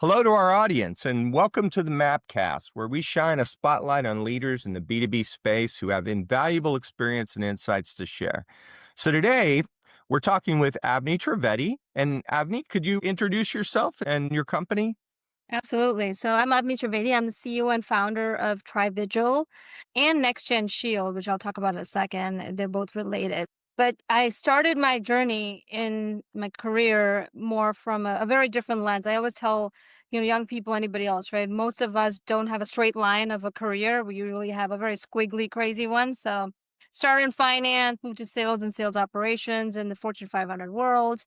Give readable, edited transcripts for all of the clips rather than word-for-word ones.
Hello to our audience, and welcome to the MAPcast, where we shine a spotlight on leaders in the B2B space who have invaluable experience and insights to share. So today, we're talking with Avni Trivedi. And Avni, could you introduce yourself and your company? Absolutely. So I'm Avni Trivedi. I'm the CEO and founder of Trivigil and NextGen Shield, which I'll talk about in a second. They're both related. But I started my journey in my career more from a very different lens. I always tell, young people, anybody else, right? Most of us don't have a straight line of a career. We usually have a very squiggly, crazy one. So started in finance, moved to sales and sales operations in the Fortune 500 world,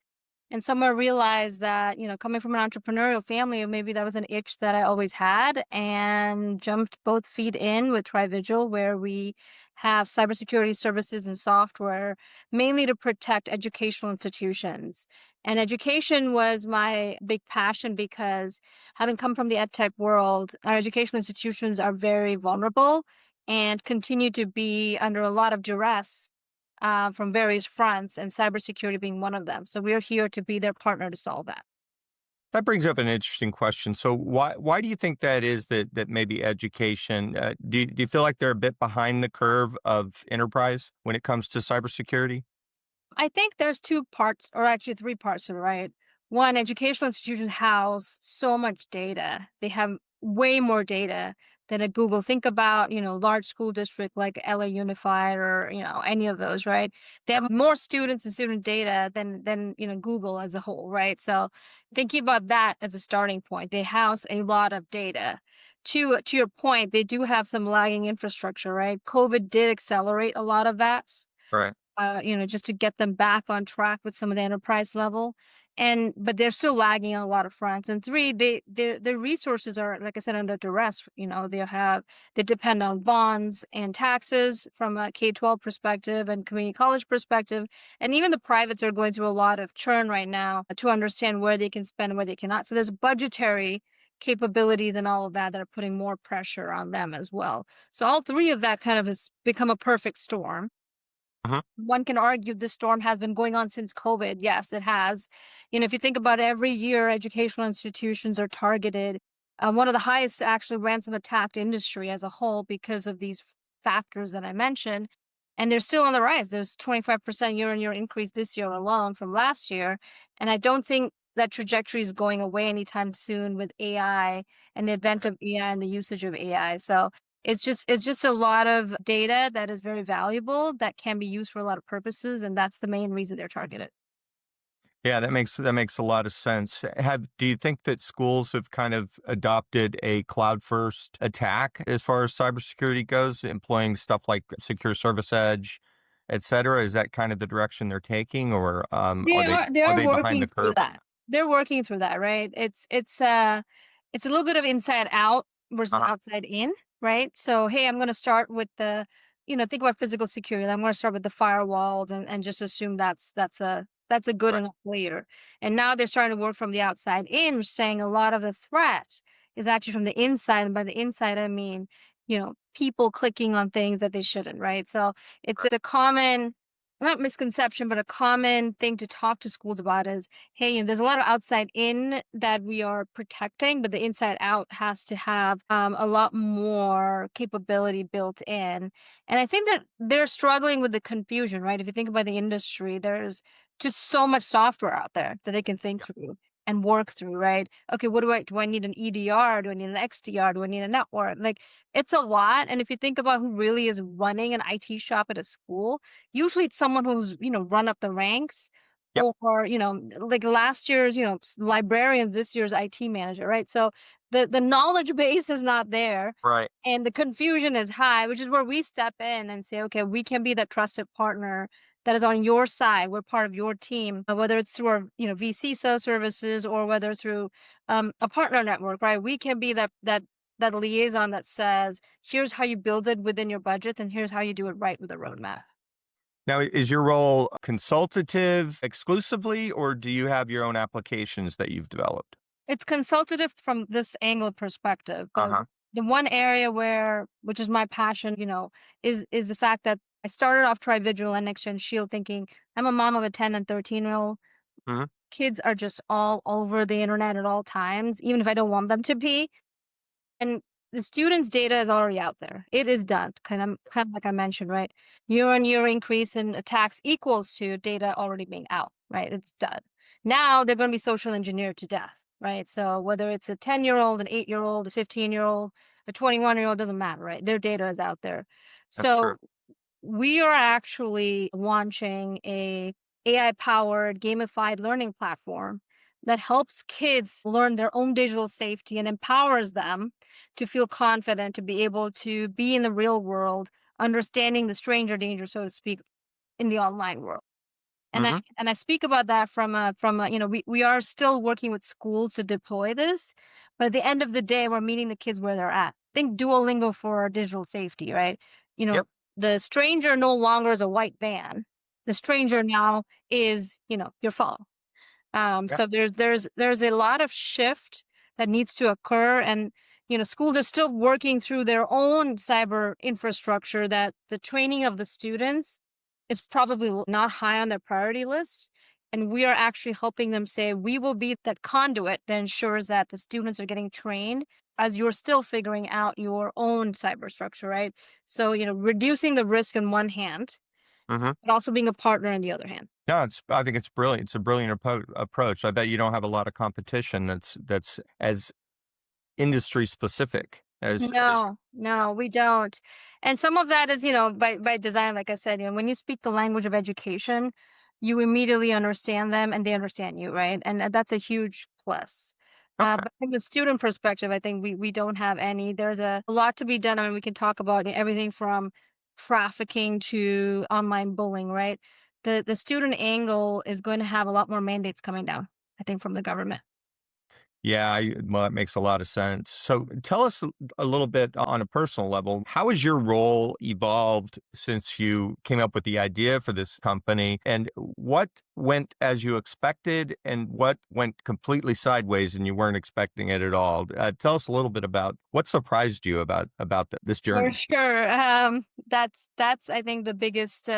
and somewhere realized that, coming from an entrepreneurial family, maybe that was an itch that I always had, and jumped both feet in with Trivigil, where we have cybersecurity services and software mainly to protect educational institutions. And education was my big passion because, having come from the EdTech world, our educational institutions are very vulnerable and continue to be under a lot of duress from various fronts, and cybersecurity being one of them. So we're here to be their partner to solve that. That brings up an interesting question. So why do you think that is that maybe education, do you feel like they're a bit behind the curve of enterprise when it comes to cybersecurity? I think there's two parts, or actually three parts to it, right? One, educational institutions house so much data. They have way more data than a Google. Think about, large school district like LA Unified, or, any of those, right? They have more students and student data than Google as a whole, right? So thinking about that as a starting point, they house a lot of data. To your point, they do have some lagging infrastructure, right? COVID did accelerate a lot of that, Right. just to get them back on track with some of the enterprise level. But they're still lagging on a lot of fronts. And three, their resources are, like I said, under duress. They depend on bonds and taxes from a K-12 perspective and community college perspective. And even the privates are going through a lot of churn right now to understand where they can spend and where they cannot. So there's budgetary capabilities and all of that are putting more pressure on them as well. So all three of that kind of has become a perfect storm. Uh-huh. One can argue this storm has been going on since COVID. Yes, it has. If you think about every year, educational institutions are targeted. One of the highest actually ransom attacked industry as a whole because of these factors that I mentioned. And they're still on the rise. There's 25% year on year increase this year alone from last year. And I don't think that trajectory is going away anytime soon with AI and the advent of AI and the usage of AI. So it's just a lot of data that is very valuable that can be used for a lot of purposes, and that's the main reason they're targeted. Yeah, that makes a lot of sense. Do you think that schools have kind of adopted a cloud first attack as far as cybersecurity goes, employing stuff like secure service edge, et cetera? Is that kind of the direction they're taking, or They are they are are they behind working the through curve on that. They're working through that, right? It's a little bit of inside out versus that? outside in, right? So, hey, I'm gonna start with think about physical security. I'm gonna start with the firewalls and just assume that's a good Right. enough layer. And now they're starting to work from the outside in, saying a lot of the threat is actually from the inside. And by the inside, I mean, people clicking on things that they shouldn't, right? So it's a common, not misconception, but a common thing to talk to schools about is, hey, there's a lot of outside in that we are protecting, but the inside out has to have a lot more capability built in. And I think that they're struggling with the confusion, right? If you think about the industry, there's just so much software out there that they can think through and work through, right? Okay, what do I need an EDR? Do I need an XDR? Do I need a network? Like, it's a lot. And if you think about who really is running an IT shop at a school, usually it's someone who's, run up the ranks, Yep. or, like last year's, librarians, this year's IT manager, right? So the knowledge base is not there, Right. and the confusion is high, which is where we step in and say, okay, we can be that trusted partner that is on your side. We're part of your team, whether it's through our, VC services, or whether through a partner network, right? We can be that liaison that says, here's how you build it within your budgets, and here's how you do it right with a roadmap. Now, is your role consultative exclusively, or do you have your own applications that you've developed? It's consultative from this angle perspective, Uh but huh. the one area which is my passion, is the fact that I started off Trivigil and NextGen Shield thinking I'm a mom of a 10 and 13-year-old. kids are just all over the internet at all times, even if I don't want them to be. And the students' data is already out there. It is done. Kind of like I mentioned, right? Year-on-year increase in attacks equals to data already being out, right? It's done. Now they're going to be social engineered to death, right? So whether it's a 10-year-old, an 8-year-old, a 15-year-old, a 21-year-old, doesn't matter, right? Their data is out there. That's true. So we are actually launching a AI-powered gamified learning platform that helps kids learn their own digital safety and empowers them to feel confident to be able to be in the real world, understanding the stranger danger, so to speak, in the online world. And I Hmm. and I speak about that from a, we are still working with schools to deploy this, but at the end of the day, we're meeting the kids where they're at. Think Duolingo for digital safety, right? You know, Yep. the stranger no longer is a white van. The stranger now is, your phone. Yeah. So there's a lot of shift that needs to occur, and schools are still working through their own cyber infrastructure. That the training of the students is probably not high on their priority list, and we are actually helping them say we will be that conduit that ensures that the students are getting trained as you're still figuring out your own cyber structure, right? So reducing the risk in one hand, Hmm. but also being a partner in the other hand. No, I think it's brilliant. It's a brilliant approach. I bet you don't have a lot of competition that's as industry specific as. No, no, we don't. And some of that is, by design, like I said, when you speak the language of education, you immediately understand them and they understand you, right? And that's a huge plus. Okay. But from the student perspective, I think we don't have any. There's a lot to be done. I mean, we can talk about everything from trafficking to online bullying, right? The student angle is going to have a lot more mandates coming down, I think, from the government. Yeah, well, that makes a lot of sense. So tell us a little bit on a personal level. How has your role evolved since you came up with the idea for this company? And what went as you expected and what went completely sideways and you weren't expecting it at all? Tell us a little bit about what surprised you about this For journey. sure. That's I think the biggest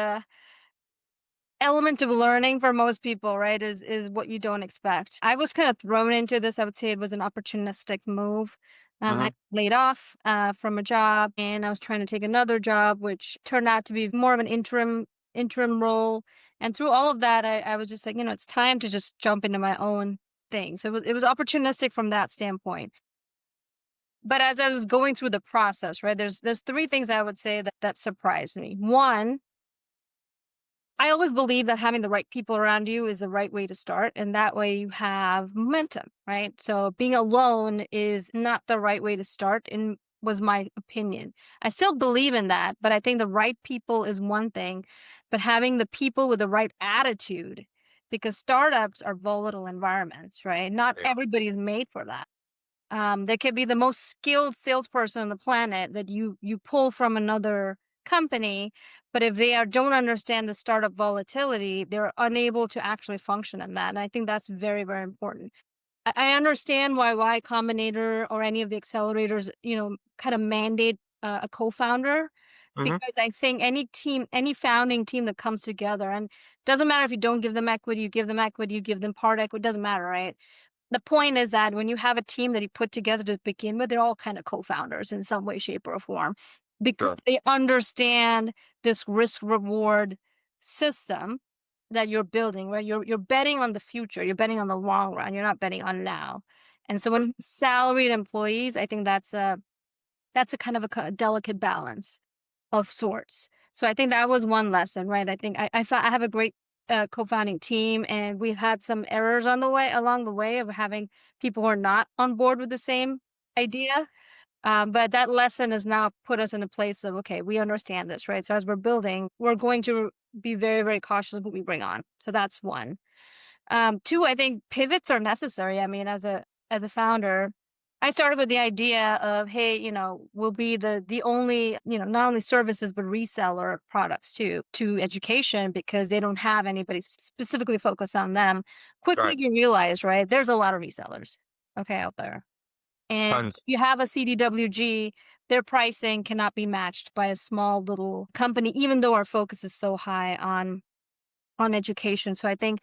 element of learning for most people, right? Is what you don't expect. I was kind of thrown into this. I would say it was an opportunistic move. I Hmm. laid off from a job, and I was trying to take another job, which turned out to be more of an interim role. And through all of that, I was just like, it's time to just jump into my own thing. So it was opportunistic from that standpoint. But as I was going through the process, right, there's three things I would say that surprised me. One, I always believe that having the right people around you is the right way to start. And that way you have momentum, right? So being alone is not the right way to start, and was my opinion. I still believe in that, but I think the right people is one thing, but having the people with the right attitude, because startups are volatile environments, right? Not Yeah. everybody's made for that. They could be the most skilled salesperson on the planet that you pull from another company, but if they don't understand the startup volatility, they're unable to actually function in that. And I think that's very, very important. I understand why Y Combinator or any of the accelerators, kind of mandate a co-founder, Hmm. because I think any team, any founding team that comes together, and doesn't matter if you don't give them equity, you give them equity, you give them part equity, doesn't matter, right? The point is that when you have a team that you put together to begin with, they're all kind of co-founders in some way, shape, or form, because Sure. they understand this risk reward system that you're building, where you're betting on the future, you're betting on the long run, you're not betting on now. And so when salaried employees, I think that's a kind of a delicate balance of sorts. So I think that was one lesson, right? I think I have a great co-founding team, and we've had some errors on the way along the way of having people who are not on board with the same idea. But that lesson has now put us in a place of, okay, we understand this, right? So as we're building, we're going to be very, very cautious of what we bring on. So that's one. Two, I think pivots are necessary. I mean, as a founder, I started with the idea of, hey, we'll be the only, not only services but reseller products too to education, because they don't have anybody specifically focused on them. Quickly Right. you realize, right, there's a lot of resellers, okay, out there. And if Tons. you have a CDWG, their pricing cannot be matched by a small little company, even though our focus is so high on education. So I think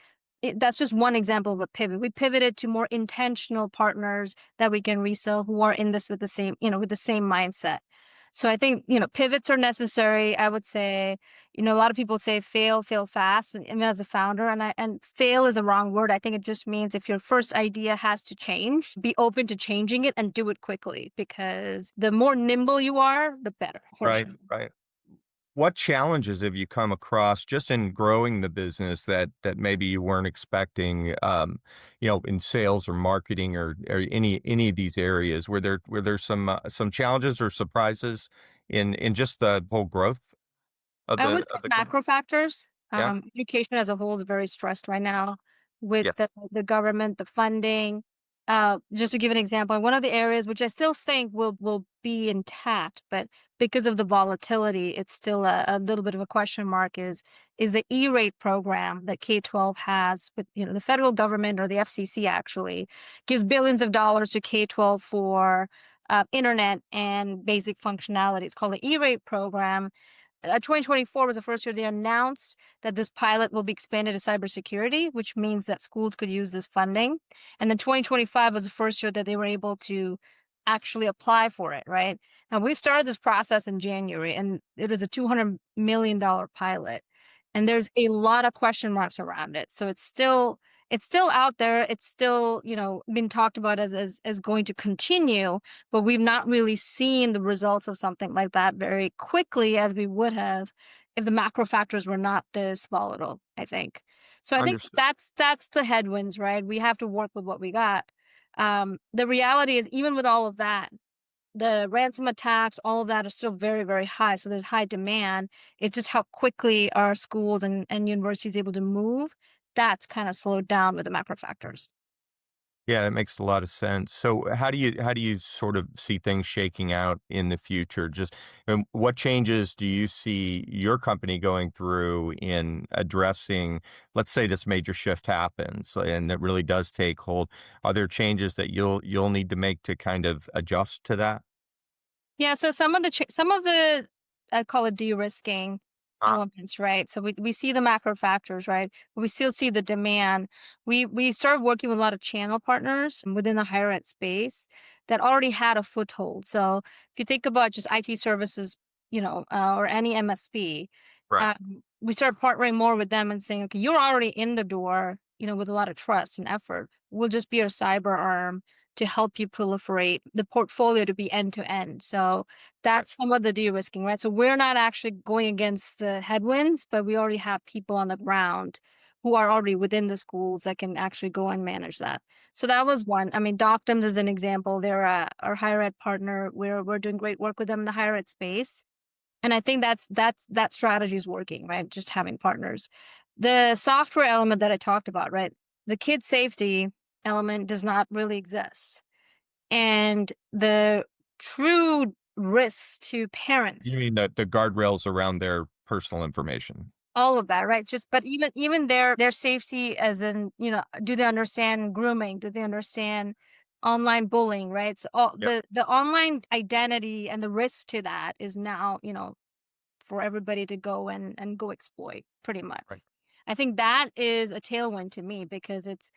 that's just one example of a pivot. We pivoted to more intentional partners that we can resell who are in this with the same, with the same mindset. So I think, pivots are necessary. I would say, a lot of people say fail, fail fast. And I mean, as a founder, and fail is a wrong word. I think it just means if your first idea has to change, be open to changing it and do it quickly, because the more nimble you are, the better, for Right, sure. right. What challenges have you come across just in growing the business that maybe you weren't expecting, in sales or marketing or any of these areas? Were there some challenges or surprises in just the whole growth of I the would say of the company? macro factors. Yeah. Education as a whole is very stressed right now with the, Yes. the government, the funding. Just to give an example, one of the areas which I still think will be intact, but because of the volatility, it's still a little bit of a question mark. Is the E-rate program that K-12 has with the federal government, or the FCC actually gives billions of dollars to K-12 for internet and basic functionality. It's called the E-rate program. 2024 was the first year they announced that this pilot will be expanded to cybersecurity, which means that schools could use this funding. And then 2025 was the first year that they were able to actually apply for it, right? And we started this process in January, and it was a $200 million pilot. And there's a lot of question marks around it. So it's still out there. It's still, been talked about as going to continue, but we've not really seen the results of something like that very quickly as we would have if the macro factors were not this volatile, I think. So I think Understood. that's the headwinds, right? We have to work with what we got. The reality is, even with all of that, the ransom attacks, all of that are still very, very high. So there's high demand. It's just how quickly our schools and universities able to move. That's kind of slowed down with the macro factors. Yeah, that makes a lot of sense. So how do you sort of see things shaking out in the future? Just what changes do you see your company going through in addressing, let's say this major shift happens and it really does take hold. Are there changes that you'll need to make to kind of adjust to that? Yeah, so some of the, I call it de-risking Uh, elements, right? So we see the macro factors, right? But we still see the demand. We started working with a lot of channel partners within the higher ed space that already had a foothold. So if you think about just IT services, or any MSP, right. we started partnering more with them and saying, okay, you're already in the door, with a lot of trust and effort. We'll just be your cyber arm to help you proliferate the portfolio to be end to end. So Right. that's some of the de-risking, right? So we're not actually going against the headwinds, but we already have people on the ground who are already within the schools that can actually go and manage that. So that was one. I mean, Doctums is an example. They're our higher ed partner. We're doing great work with them in the higher ed space. And I think that strategy is working, right? Just having partners. The software element that I talked about, right? The kid safety element does not really exist. And the true risks to You parents, mean the guardrails around their personal information? all of that, right? Just but even their safety, as in, do they understand grooming? Do they understand online bullying, right? So all Yep. the online identity and the risk to that is now, for everybody to go and go exploit, pretty much. Right. I think that is a tailwind to me, because it's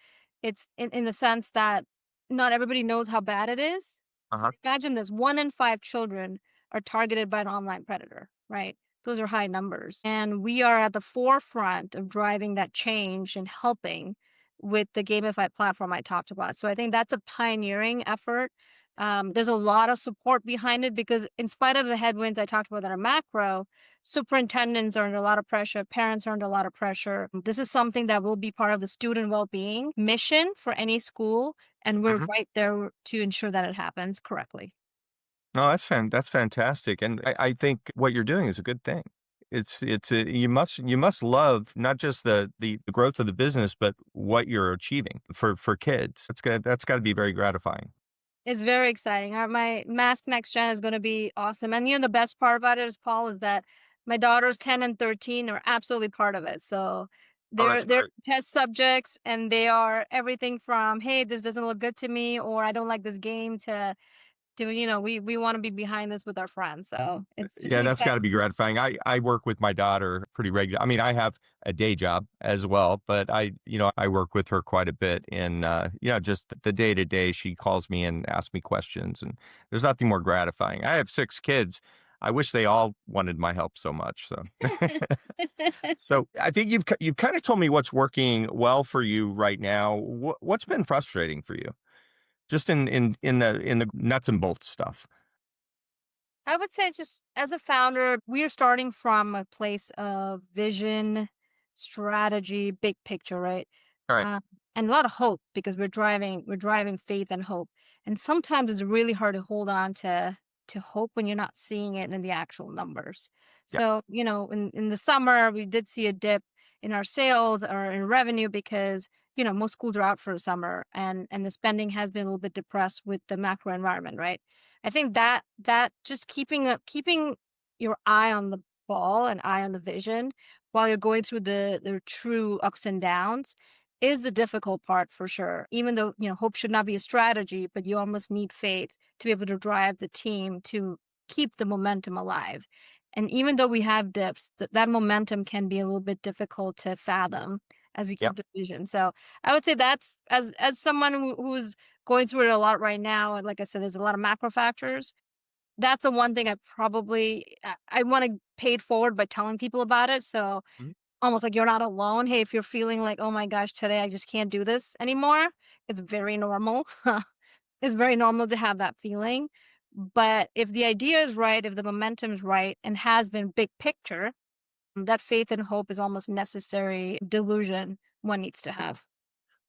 in the sense that not everybody knows how bad it is. Uh-huh. Imagine this, 1 in 5 children are targeted by an online predator, right? Those are high numbers. And we are at the forefront of driving that change and helping with the Gamified platform I talked about. So I think that's a pioneering effort. There's a lot of support behind it, because in spite of the headwinds I talked about that are macro, superintendents are under a lot of pressure, parents are under a lot of pressure. This is something that will be part of the student well-being mission for any school, and we're Mhm. right there to ensure that it happens correctly. No, that's fantastic, and I think what you're doing is a good thing. You must love not just the growth of the business, but what you're achieving for kids. That's gotta be very gratifying. It's very exciting. My Mask Next Gen is going to be awesome. And the best part about it is, Paul, is that my daughters 10 and 13 are absolutely part of it. So Oh, they're that's they're great. test subjects, and they are everything from, hey, this doesn't look good to me, or I don't like this game, to we want to be behind this with our friends. So it's just Yeah, an that's got to exciting. be gratifying. I work with my daughter pretty regular. I mean, I have a day job as well, but I work with her quite a bit. And just the day to day, she calls me and asks me questions, and there's nothing more gratifying. I have 6 kids. I wish they all wanted my help so much. So, so I think you've kind of told me what's working well for you right now. What's been frustrating for you, just in the nuts and bolts stuff? I would say just as a founder, we are starting from a place of vision, strategy, big picture, right? All right. Uh, and a lot of hope because we're driving faith and hope. And sometimes it's really hard to hold on to hope when you're not seeing it in the actual numbers. Yeah. So, in the summer we did see a dip in our sales or in revenue because most schools are out for the summer and the spending has been a little bit depressed with the macro environment, right? I think that just keeping your eye on the ball and eye on the vision while you're going through the true ups and downs is the difficult part for sure. Even though, hope should not be a strategy, but you almost need faith to be able to drive the team to keep the momentum alive. And even though we have dips, that momentum can be a little bit difficult to fathom as we keep Yep. the vision. So I would say that's as someone who's going through it a lot right now, and like I said, there's a lot of macro factors. That's the one thing I wanna pay it forward by telling people about it, so Mhm. almost like you're not alone. Hey, if you're feeling like, "Oh my gosh, today I just can't do this anymore," it's very normal. It's very normal to have that feeling, but if the idea is right, if the momentum is right and has been big picture, that faith and hope is almost necessary delusion one needs to have.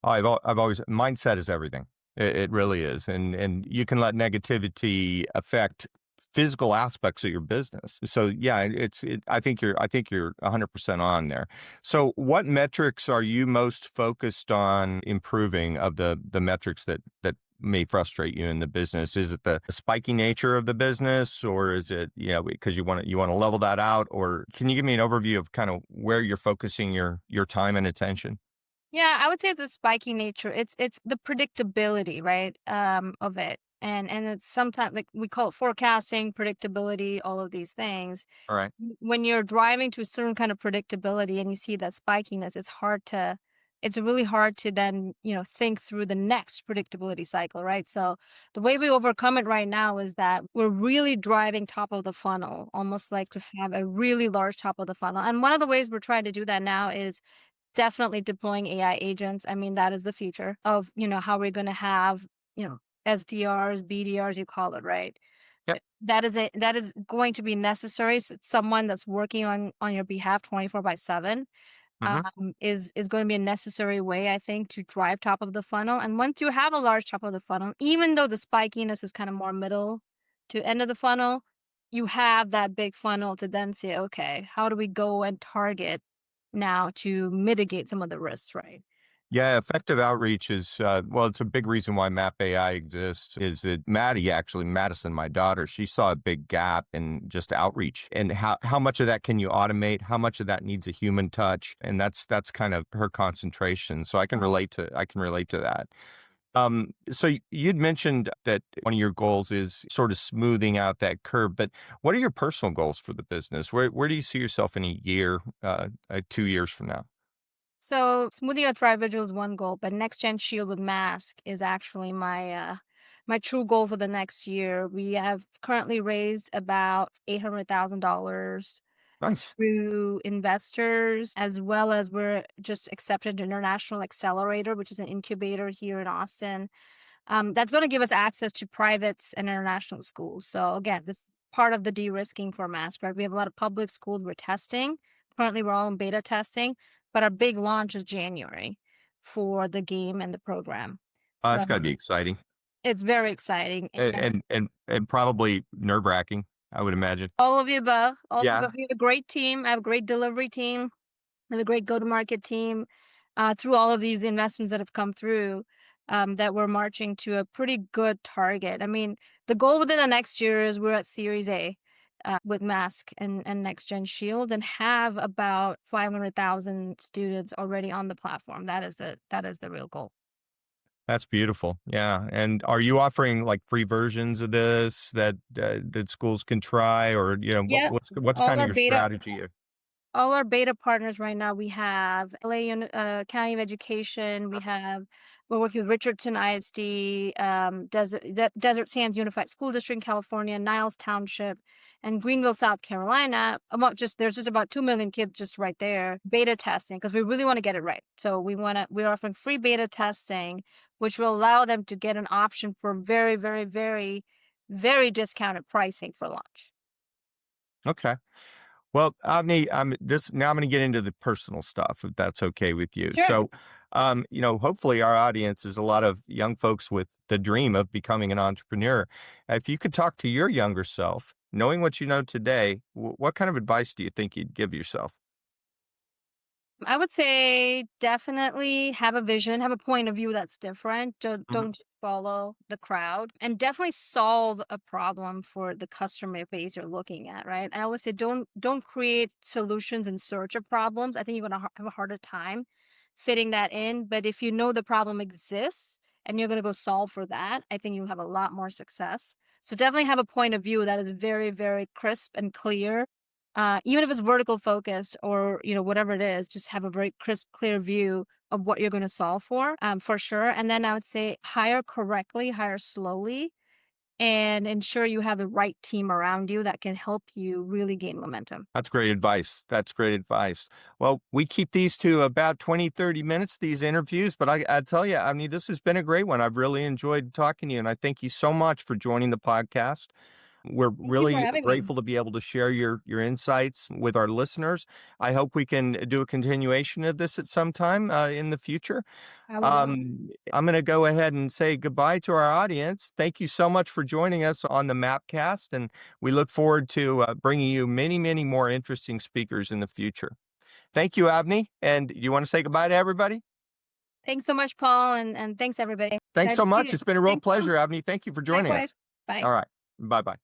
Oh, I've always mindset is everything. It really is, and you can let negativity affect physical aspects of your business. So yeah, I think you're 100% on there. So what metrics are you most focused on improving of the metrics that may frustrate you in the business? Is it the spiky nature of the business, or is it because you want to level that out, or can you give me an overview of kind of where you're focusing your time and attention? Yeah, I would say it's a spiky nature. It's the predictability, right? Of it. And it's sometimes like we call it forecasting, predictability, all of these things. All right. When you're driving to a certain kind of predictability and you see that spikiness, it's really hard to then, think through the next predictability cycle, right? So the way we overcome it right now is that we're really driving top of the funnel, almost like to have a really large top of the funnel. And one of the ways we're trying to do that now is definitely deploying AI agents. I mean, that is the future of, how we're gonna have, SDRs, BDRs, you call it, right? Yep. That is going to be necessary. Someone that's working on your behalf 24/7 Mhm. is going to be a necessary way, I think, to drive top of the funnel. And once you have a large top of the funnel, even though the spikiness is kind of more middle to end of the funnel, you have that big funnel to then say, okay, how do we go and target now to mitigate some of the risks, right? Yeah, effective outreach is well, it's a big reason why Map AI exists. Is that Madison, my daughter, she saw a big gap in just outreach, and how much of that can you automate? How much of that needs a human touch? And that's kind of her concentration. So I can relate to that. So you'd mentioned that one of your goals is sort of smoothing out that curve, but what are your personal goals for the business? Where do you see yourself in a year, 2 years from now? So smoothing out Trivigil is one goal, but next gen shield with mask is actually my true goal for the next year. We have currently raised about $800,000 Nice. through investors, as well as we're just accepted an international accelerator, which is an incubator here in Austin. That's going to give us access to privates and international schools. So again, this is part of the de-risking for mask, right? We have a lot of public schools we're testing. Currently, we're all in beta testing, but our big launch is January for the game and the program. So That's got to be exciting. it's very exciting. And And probably nerve-wracking, I would imagine. all of the above, all of the Yeah. above. We have a great team. I have a great delivery team. We have a great go-to-market team. Through all of these investments that have come through, that we're marching to a pretty good target. I mean, the goal within the next year is we're at Series A with Mask and Next Gen Shield, and have about 500,000 students already on the platform. That is the real goal. That's beautiful. Yeah. And are you offering like free versions of this that schools can try, or Yeah. what's All kind of our your beta strategy? all our beta partners right now, we have County of Education. We're working with Richardson ISD, Desert Sands Unified School District in California, Niles Township, and Greenville, South Carolina. There's just about 2 million kids just right there beta testing, because we really want to get it right. So we're offering free beta testing, which will allow them to get an option for very, very, very, very discounted pricing for launch. Okay. Well, Avni, now I'm going to get into the personal stuff, if that's okay with you. Sure. So, hopefully our audience is a lot of young folks with the dream of becoming an entrepreneur. If you could talk to your younger self, knowing what you know today, what kind of advice do you think you'd give yourself? I would say definitely have a vision, have a point of view that's different. Mhm. Don't just follow the crowd, and definitely solve a problem for the customer base you're looking at, right? I always say don't create solutions in search of problems. I think you're going to have a harder time fitting that in, but if you know the problem exists and you're going to go solve for that, I think you'll have a lot more success. So definitely have a point of view that is very, very crisp and clear, even if it's vertical focused or whatever it is, just have a very crisp, clear view of what you're going to solve for sure. And then I would say hire correctly, hire slowly, and ensure you have the right team around you that can help you really gain momentum. That's great advice. That's great advice. Well, we keep these to about 20, 30 minutes, these interviews, but I tell you, I mean, this has been a great one. I've really enjoyed talking to you, and I thank you so much for joining the podcast. We're Thank you for really having me. grateful to be able to share your insights with our listeners. I hope we can do a continuation of this at some time in the future. I would love. I'm going to go ahead and say goodbye to our audience. Thank you so much for joining us on the MAPcast, and we look forward to bringing you many, many more interesting speakers in the future. Thank you, Avni. And you want to say goodbye to everybody? Thanks so much, Paul, and thanks everybody. Thanks Glad to so see much. you. It's been a real Thank you. pleasure, Avni. Thank you for joining Likewise. us. Bye. All right. Bye bye.